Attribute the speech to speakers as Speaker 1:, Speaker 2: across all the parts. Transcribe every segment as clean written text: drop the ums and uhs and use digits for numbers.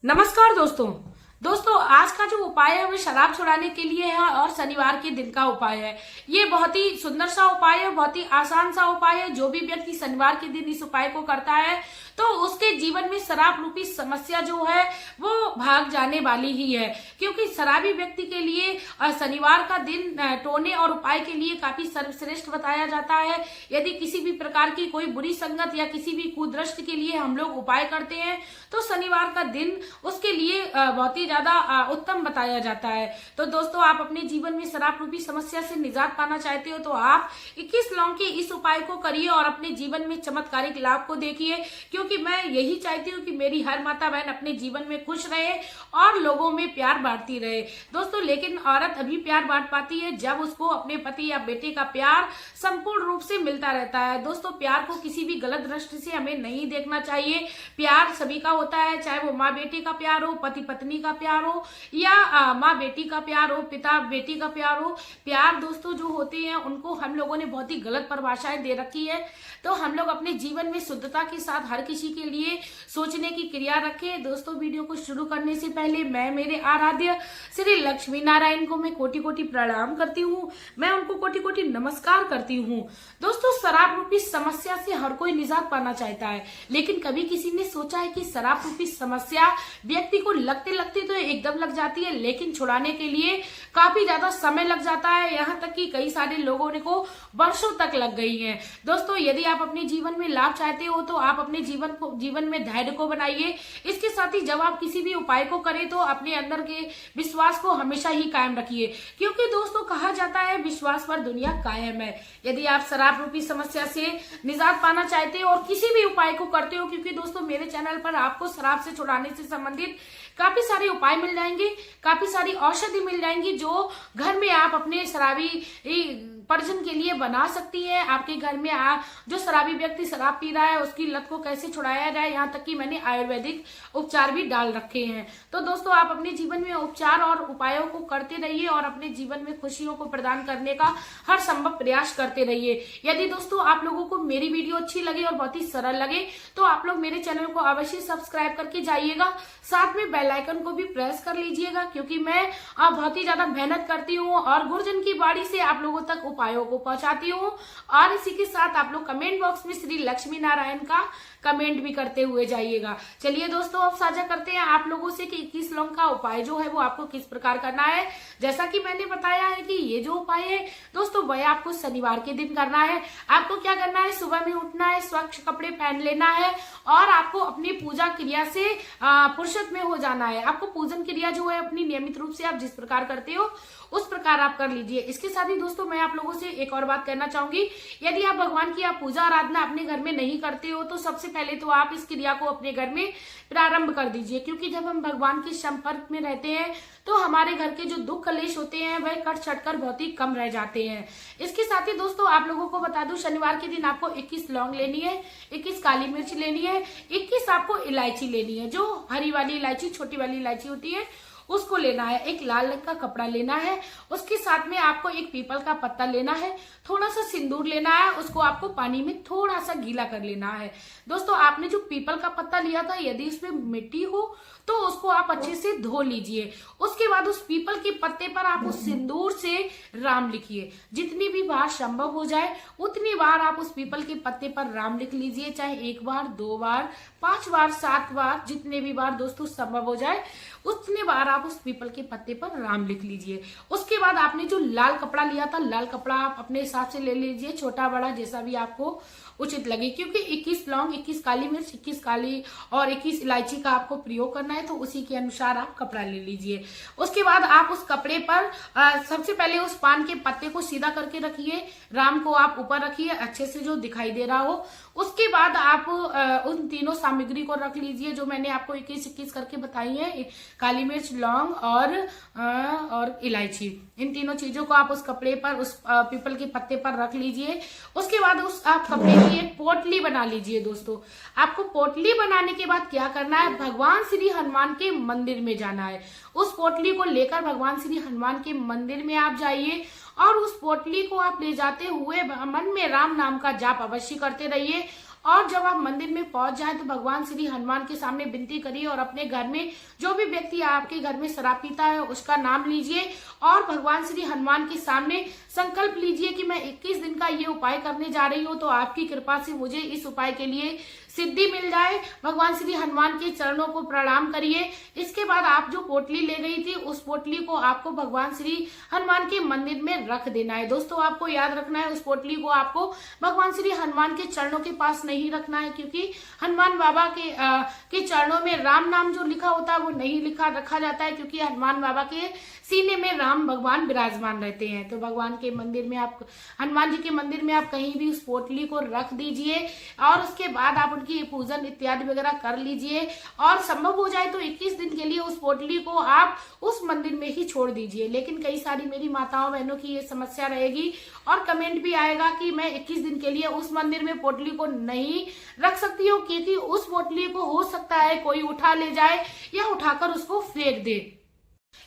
Speaker 1: नमस्कार दोस्तों आज का जो उपाय है वो शराब छुड़ाने के लिए है और शनिवार के दिन का उपाय है। ये बहुत ही सुंदर सा उपाय है, बहुत ही आसान सा उपाय है। जो भी व्यक्ति शनिवार के दिन इस उपाय को करता है तो उसके जीवन में शराब रूपी समस्या जो है वो भाग जाने वाली ही है, क्योंकि शराबी व्यक्ति के लिए शनिवार का दिन टोने और उपाय के लिए काफी सर्वश्रेष्ठ बताया जाता है। यदि किसी भी प्रकार की कोई बुरी संगत या किसी भी कुदृष्टि के लिए हम लोग उपाय करते हैं तो शनिवार का दिन उसके लिए बहुत ही ज्यादा उत्तम बताया जाता है। तो दोस्तों, आप अपने जीवन में शराब रूपी समस्या से निजात पाना चाहते हो तो आप 21 लौंग के इस उपाय को करिए और अपने जीवन में चमत्कारिक लाभ को देखिए, क्योंकि मैं यही चाहती हूँ कि मेरी हर माता बहन अपने जीवन में खुश रहे और लोगों में प्यार बांटती रहे। दोस्तों, लेकिन औरत अभी प्यार बांट पाती है जब उसको अपने पति या बेटे का प्यार संपूर्ण रूप से मिलता रहता है। दोस्तों, प्यार को किसी भी गलत दृष्टि से हमें नहीं देखना चाहिए। प्यार सभी का होता है, चाहे वो माँ बेटे का प्यार हो, पति पत्नी का प्यार हो या माँ बेटी का प्यार हो, पिता बेटी का प्यार हो। प्यार दोस्तों जो होते हैं उनको हम लोगों ने बहुत ही गलत परिभाषाएं दे रखी है। तो हम लोग अपने जीवन में शुद्धता के साथ हर किसी के लिए सोचने की क्रिया रखें। दोस्तों, वीडियो को शुरू करने से पहले मैं मेरे आराध्य श्री लक्ष्मी नारायण को मैं कोटि कोटि प्रणाम करती हूँ, मैं उनको कोटि कोटि नमस्कार करती हूँ। दोस्तों, शराब रूपी समस्या से हर कोई निजात पाना चाहता है, लेकिन कभी किसी ने सोचा है कि शराब रूपी समस्या व्यक्ति को लगते लगते तो एकदम लग जाती है, लेकिन छुड़ाने के लिए काफी ज्यादा समय लग जाता है। यहाँ तक कि कई सारे लोगों ने को वर्षों तक लग गई है। दोस्तों, यदि आप अपने जीवन में लाभ चाहते हो तो आप अपने जीवन में धैर्य को बनाइए। इसके साथ ही जब आप किसी भी उपाय को करें तो अपने अंदर के विश्वास को हमेशा ही कायम रखिए, क्योंकि दोस्तों कहा जाता है विश्वास पर दुनिया कायम है। यदि आप शराब रूपी समस्या से निजात पाना चाहते हो और किसी भी उपाय को करते हो, क्योंकि दोस्तों मेरे चैनल पर आपको शराब से छुड़ाने से संबंधित काफी सारे उपाय मिल जाएंगे, काफी सारी औषधि मिल जाएंगी जो घर में आप अपने शराबी पर्जन के लिए बना सकती है। आपके घर में जो शराबी व्यक्ति शराब पी रहा है उसकी लत को कैसे छुड़ाया जाए, यहाँ तक कि मैंने आयुर्वेदिक उपचार भी डाल रखे हैं। तो दोस्तों, आप अपने जीवन में उपचार और उपायों को करते रहिए और अपने जीवन में खुशियों को प्रदान करने का हर संभव प्रयास करते रहिए। यदि दोस्तों आप लोगों को मेरी वीडियो अच्छी लगे और बहुत ही सरल लगे तो आप लोग मेरे चैनल को अवश्य सब्सक्राइब करके जाइएगा, साथ में बेल आइकन को भी प्रेस कर लीजिएगा, क्योंकि मैं बहुत ही ज्यादा मेहनत करती हूँ और गुरुजन की बाड़ी से आप लोगों तक उपायों को पहुंचाती हूँ। और इसी के साथ आप लोग कमेंट बॉक्स में श्री लक्ष्मी नारायण का कमेंट भी करते हुए जाइएगा। चलिए दोस्तों, अब साझा करते हैं आप लोगों से कि 21 लौंग का उपाय जो है वो आपको किस प्रकार करना है। जैसा कि मैंने बताया है कि ये जो उपाय है दोस्तों वह आपको शनिवार के दिन करना है। आपको क्या करना है, सुबह में उठना है, स्वच्छ कपड़े पहन लेना है और आपको अपनी पूजा क्रिया से फुर्सत में हो जाना है। आपको पूजन क्रिया जो है अपनी नियमित रूप से आप जिस प्रकार करते हो उस प्रकार आप कर लीजिए। इसके साथ ही दोस्तों मैं आप लोगों से एक और बात कहना चाहूंगी, यदि आप भगवान की आप पूजा आराधना अपने घर में नहीं करते हो तो सबसे पहले तो आप इस क्रिया को अपने घर में प्रारंभ कर दीजिए, क्योंकि जब हम भगवान के संपर्क में रहते हैं तो हमारे घर के जो दुख कलेश होते हैं वह कट छट कर बहुत ही कम रह जाते हैं। इसके साथ ही दोस्तों आप लोगों को बता दूं, शनिवार के दिन आपको 21 लौंग लेनी है, 21 काली मिर्च लेनी है, 21 आपको इलायची लेनी है, जो हरी वाली इलायची छोटी वाली इलायची होती है उसको लेना है। एक लाल रंग का कपड़ा लेना है, उसके साथ में आपको एक पीपल का पत्ता लेना है, थोड़ा सा सिंदूर लेना है, उसको आपको पानी में थोड़ा सा गीला कर लेना है। दोस्तों, आपने जो पीपल का पत्ता लिया था यदि उसमें मिट्टी हो तो उसको आप अच्छे से धो लीजिए। उसके बाद उस पीपल के पत्ते पर आप उस सिंदूर से राम लिखिए। जितनी भी बार संभव हो जाए उतनी बार आप उस पीपल के पत्ते पर राम लिख लीजिए, चाहे 1 बार, 2 बार, 5 बार, 7 बार, जितने भी बार दोस्तों संभव हो जाए उतने बार आप उस पीपल के पत्ते पर राम लिख लीजिए। उसके बाद आपने जो लाल कपड़ा लिया था, लाल कपड़ा आप अपने हिसाब से ले लीजिए, छोटा बड़ा जैसा भी आपको उचित लगे, क्योंकि 21 लौंग, 21 काली मिर्च, 21 काली और 21 इलायची का आपको प्रयोग करना है, तो उसी के अनुसार आप कपड़ा ले लीजिए। उसके बाद आप उस कपड़े पर सबसे पहले उस पान के पत्ते को सीधा करके रखिए, राम को आप ऊपर रखिए अच्छे से जो दिखाई दे रहा हो। उसके बाद आप उन तीनों सामग्री को रख लीजिए जो मैंने आपको 21-21 करके बताई है, काली मिर्च, लौंग और इलायची। इन तीनों चीजों को आप उस कपड़े पर, उस पीपल के पत्ते पर रख लीजिए। उसके बाद उस आप कपड़े की एक पोटली बना लीजिए। दोस्तों, आपको पोटली बनाने के बाद क्या करना है, भगवान श्री हनुमान के मंदिर में जाना है। उस पोटली को लेकर भगवान श्री हनुमान के मंदिर में आप जाइए और उस पोटली को आप ले जाते हुए मन में राम नाम का जाप अवश्य करते रहिए और जब आप मंदिर में पहुंच जाए तो भगवान श्री हनुमान के सामने विनती करिए और अपने घर में जो भी व्यक्ति आपके घर में शराब पीता है उसका नाम लीजिए और भगवान श्री हनुमान के सामने संकल्प लीजिए कि मैं 21 दिन का ये उपाय करने जा रही हूँ, तो आपकी कृपा से मुझे इस उपाय के लिए सिद्धि मिल जाए। भगवान श्री हनुमान के चरणों को प्रणाम करिए। इसके बाद आप जो पोटली ले गई थी उस पोटली को आपको भगवान श्री हनुमान के मंदिर में रख देना है। दोस्तों आपको याद रखना है उस पोटली को आपको भगवान श्री हनुमान के चरणों के पास नहीं रखना है, क्योंकि हनुमान बाबा के चरणों में राम नाम जो लिखा होता है वो नहीं रखा जाता है, क्योंकि हनुमान बाबा के सीने में राम भगवान विराजमान रहते हैं। तो भगवान के मंदिर में आप, हनुमान जी के मंदिर में आप कहीं भी उस पोटली को रख दीजिए और उसके बाद आप उनकी पूजन इत्यादि वगैरह कर लीजिए और संभव हो जाए तो 21 दिन के लिए उस पोटली को आप उस मंदिर में ही छोड़ दीजिए। लेकिन कई सारी मेरी माताओं बहनों की ये समस्या रहेगी और कमेंट भी आएगा कि मैं 21 दिन के लिए उस मंदिर में पोटली को नहीं रख सकती हूँ, क्योंकि उस पोटली को हो सकता है कोई उठा ले जाए या उठाकर उसको फेंक दे।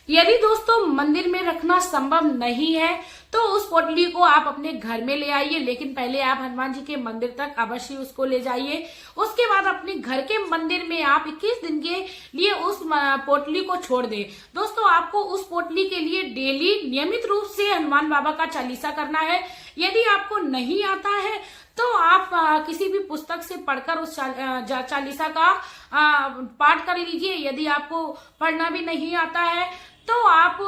Speaker 1: यदि दोस्तों मंदिर में रखना संभव नहीं है तो उस पोटली को आप अपने घर में ले आइए, लेकिन पहले आप हनुमान जी के मंदिर तक अवश्य उसको ले जाइए। उसके बाद अपने घर के मंदिर में आप 21 दिन के लिए उस पोटली को छोड़ दें। दोस्तों आपको उस पोटली के लिए डेली नियमित रूप से हनुमान बाबा का चालीसा करना है। यदि आपको नहीं आता है तो आप किसी भी पुस्तक से पढ़कर उस चालीसा का पाठ कर लीजिए। यदि आपको पढ़ना भी नहीं आता है तो आप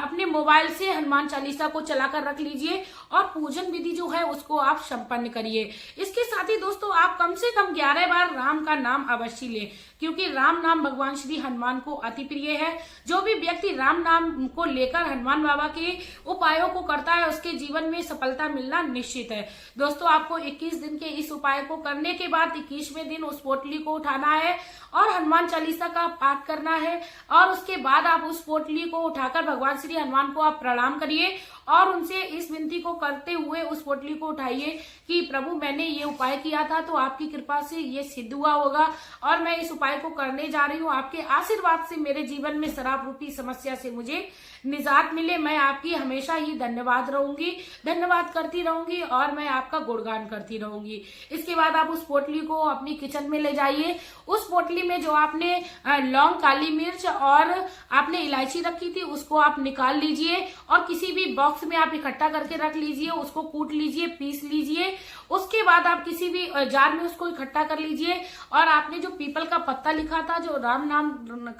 Speaker 1: अपने मोबाइल से हनुमान चालीसा को चलाकर रख लीजिए और पूजन विधि जो है उसको आप संपन्न करिए। इसके साथ ही दोस्तों आप कम से कम 11 बार राम का नाम अवश्य लें, क्योंकि राम नाम भगवान श्री हनुमान को अति प्रिय है। जो भी व्यक्ति राम नाम को लेकर हनुमान बाबा के उपायों को करता है उसके जीवन में सफलता मिलना निश्चित है। दोस्तों आपको 21 दिन के इस उपाय को करने के बाद 21वें दिन उस पोटली को उठाना है और हनुमान चालीसा का पाठ करना है और उसके बाद आप उस पोटली को उठाकर भगवान श्री हनुमान को आप प्रणाम करिए और उनसे इस विनती को करते हुए उस पोटली को उठाइए कि प्रभु मैंने ये उपाय किया था तो आपकी कृपा से ये सिद्ध हुआ होगा और मैं इस उपाय को करने जा रही हूँ। आपके आशीर्वाद से मेरे जीवन में शराब रूपी समस्या से मुझे निजात मिले। मैं आपकी हमेशा ही धन्यवाद करती रहूंगी और मैं आपका गुणगान करती रहूंगी। इसके बाद आप उस पोटली को अपनी किचन में ले जाइए। उस पोटली में जो आपने लौंग, काली मिर्च और आपने इलायची रखी थी उसको आप निकाल लीजिए और किसी भी बॉक्स में आप इकट्ठा करके रख लीजिए। उसको कूट लीजिए, पीस लीजिए। उसके बाद आप किसी भी जार में उसको इकट्ठा कर लीजिए और आपने जो पीपल का पत्ता लिखा था, जो राम नाम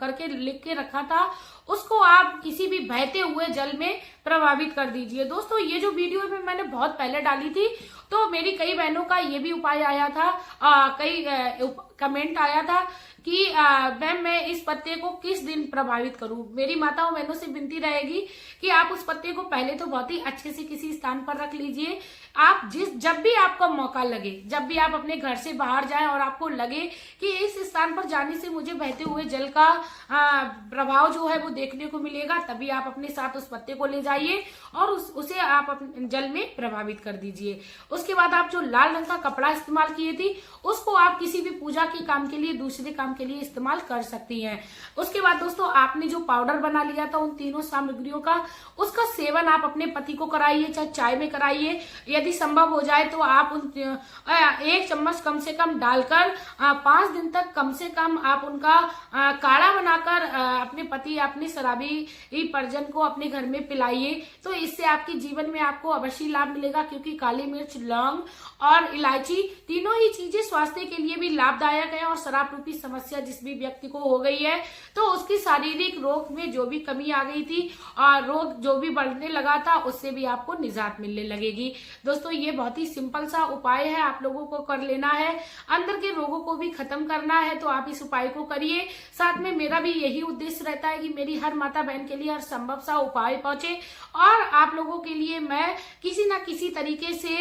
Speaker 1: करके लिख के रखा था, उसको आप किसी भी बहते हुए जल में प्रभावित कर दीजिए। दोस्तों ये जो वीडियो है मैंने बहुत पहले डाली थी तो मेरी कई बहनों का ये भी उपाय आया था, कई कमेंट आया था कि मैम मैं इस पत्ते को किस दिन प्रभावित करूं। मेरी माताओं बहनों से विनती रहेगी कि आप उस पत्ते को पहले तो बहुत ही अच्छे से किसी स्थान पर रख लीजिए। आप जब भी आपका मौका लगे, जब भी आप अपने घर से बाहर जाएं और आपको लगे कि इस स्थान पर जाने से मुझे बहते हुए जल का प्रभाव जो है वो देखने को मिलेगा, तभी आप अपने साथ उस पत्ते को ले जाइए और उसे आप अपने जल में प्रभावित कर दीजिए। उसके बाद आप जो लाल रंग का कपड़ा इस्तेमाल किए थी उसको आप किसी भी पूजा के काम के लिए, दूसरे काम के लिए इस्तेमाल कर सकती हैं। उसके बाद दोस्तों आपने जो पाउडर बना लिया था उन तीनों सामग्रियों का, उसका सेवन आप अपने पति को कराइए, चाहे चाय में कराइए। यदि संभव हो जाए तो आप 1 चम्मच कम से कम डालकर 5 दिन तक कम से कम आप उनका काढ़ा बनाकर अपने पति, अपने शराबी परिजन को अपने घर में पिलाइए। तो इससे आपके जीवन में आपको अवश्य लाभ मिलेगा, क्योंकि काली मिर्च, लौंग और इलायची तीनों ही चीजें स्वास्थ्य के लिए भी लाभदायक है और शराब रूपी समस्या जिस भी व्यक्ति को हो गई है तो उसकी शारीरिक रोग में जो भी कमी आ गई थी और रोग जो भी बढ़ने लगा था उससे भी आपको निजात मिलने लगेगी। दोस्तों ये बहुत ही सिंपल सा उपाय है, आप लोगों को कर लेना है। अंदर के रोगों को भी खत्म करना है तो आप इस उपाय को करिए। साथ में मेरा भी यही उद्देश्य रहता है कि मेरी हर माता बहन के लिए हर संभव सा उपाय पहुंचे और आप लोगों के लिए मैं किसी ना किसी तरीके से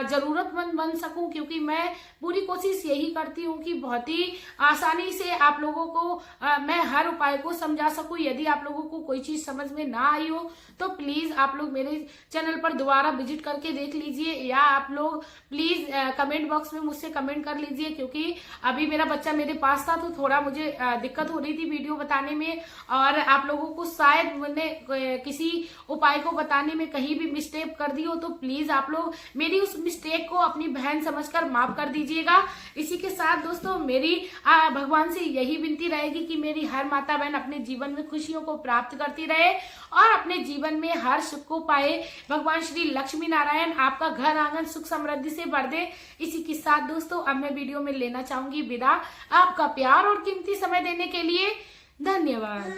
Speaker 1: जरूरतमंद बन सकूं, क्योंकि मैं पूरी कोशिश यही करती हूँ कि बहुत ही आसानी से आप लोगों को मैं हर उपाय को समझा सकूं। यदि आप लोगों को कोई चीज समझ में ना आई हो तो प्लीज आप लोग मेरे चैनल पर दोबारा विजिट करके देख लीजिए, या आप लोग प्लीज कमेंट बॉक्स में मुझसे कमेंट कर लीजिए, क्योंकि अभी मेरा बच्चा मेरे पास था तो थोड़ा मुझे दिक्कत हो रही थी वीडियो बताने में। में और आप लोगों को शायद मैंने किसी उपाय को बताने में कहीं भी मिस्टेक कर दी हो तो प्लीज आप लोग मेरी उस मिस्टेक को अपनी बहन समझकर माफ कर दीजिएगा। इसी के साथ दोस्तों मेरी भगवान से यही विनती रहेगी कि मेरी हर माता बहन अपने जीवन में खुशियों को प्राप्त करती रहे और अपने जीवन में हर सुख को पाए। भगवान श्री लक्ष्मी नारायण आपका घर आंगन सुख समृद्धि से भर दे। इसी के साथ दोस्तों अब मैं वीडियो में लेना चाहूंगी विदा। आपका प्यार और कीमती समय देने के लिए धन्यवाद।